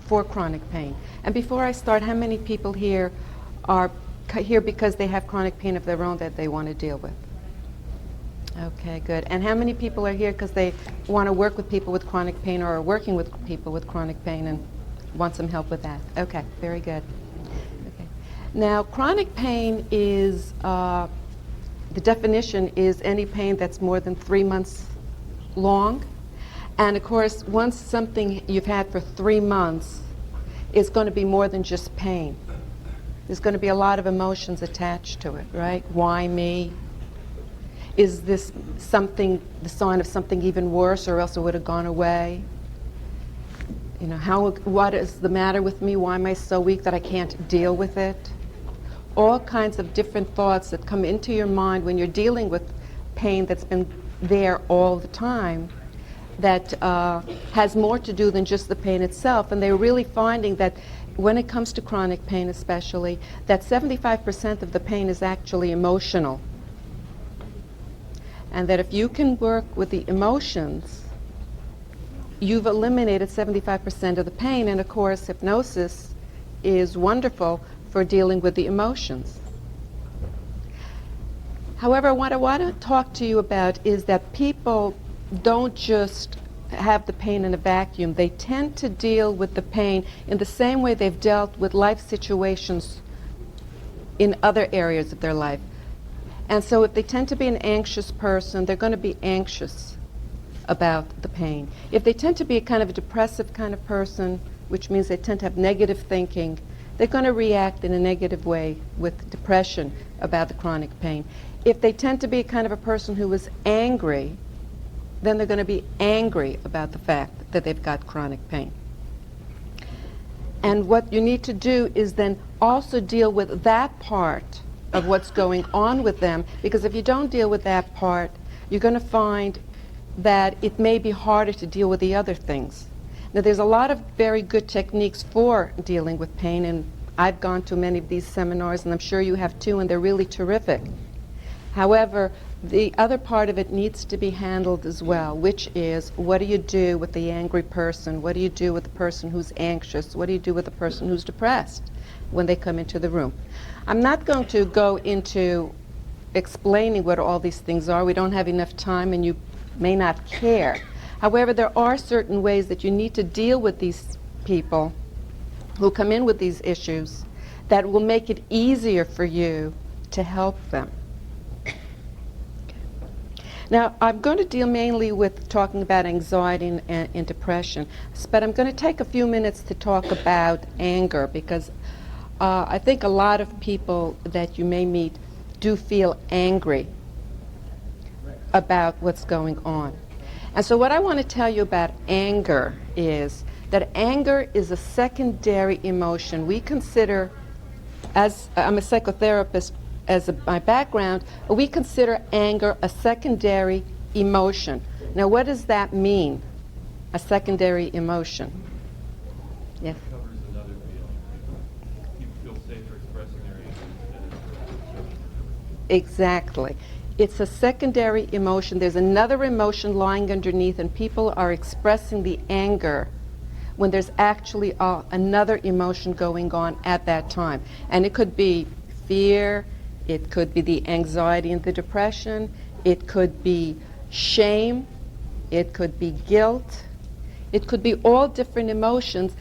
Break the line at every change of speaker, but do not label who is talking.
for chronic pain. And before I start, how many people here are here because they have chronic pain of their own that they want to deal with? Okay, good. And how many people are here because they want to work with people with chronic pain or are working with people with chronic pain and want some help with that? Okay, very good. Okay. Now, chronic pain is, the definition is any pain that's more than 3 months long. And of course, once something you've had for 3 months is going to be more than just pain. There's going to be a lot of emotions attached to it, right? Why me? Is this something, the sign of something even worse, or else it would have gone away? You know, what is the matter with me? Why am I so weak that I can't deal with it? All kinds of different thoughts that come into your mind when you're dealing with pain that's been there all the time, that has more to do than just the pain itself. And they're really finding that when it comes to chronic pain especially, that 75% of the pain is actually emotional. And that if you can work with the emotions, you've eliminated 75% of the pain. And of course, hypnosis is wonderful for dealing with the emotions. However, what I want to talk to you about is that people don't just have the pain in a vacuum. They tend to deal with the pain in the same way they've dealt with life situations in other areas of their life. And so if they tend to be an anxious person, they're going to be anxious about the pain. If they tend to be a kind of a depressive kind of person, which means they tend to have negative thinking, they're going to react in a negative way with depression about the chronic pain. If they tend to be kind of a person who is angry, then they're going to be angry about the fact that they've got chronic pain. And what you need to do is then also deal with that part of what's going on with them, because if you don't deal with that part, you're going to find that it may be harder to deal with the other things. Now, there's a lot of very good techniques for dealing with pain, and I've gone to many of these seminars, and I'm sure you have too, and they're really terrific. However, the other part of it needs to be handled as well, which is, what do you do with the angry person? What do you do with the person who's anxious? What do you do with the person who's depressed when they come into the room? I'm not going to go into explaining what all these things are. We don't have enough time, and you may not care. However, there are certain ways that you need to deal with these people who come in with these issues that will make it easier for you to help them. Now, I'm going to deal mainly with talking about anxiety and depression, but I'm going to take a few minutes to talk about anger, because I think a lot of people that you may meet do feel angry about what's going on. And so what I want to tell you about anger is that anger is a secondary emotion. We consider, as I'm a psychotherapist, my background, we consider anger a secondary emotion. Now, what does that mean, a secondary emotion? Yes?
It covers another feeling. People feel safer expressing their anger.
Exactly. It's a secondary emotion. There's another emotion lying underneath, and people are expressing the anger when there's actually another emotion going on at that time. And it could be fear, it could be the anxiety and the depression, it could be shame, it could be guilt, it could be all different emotions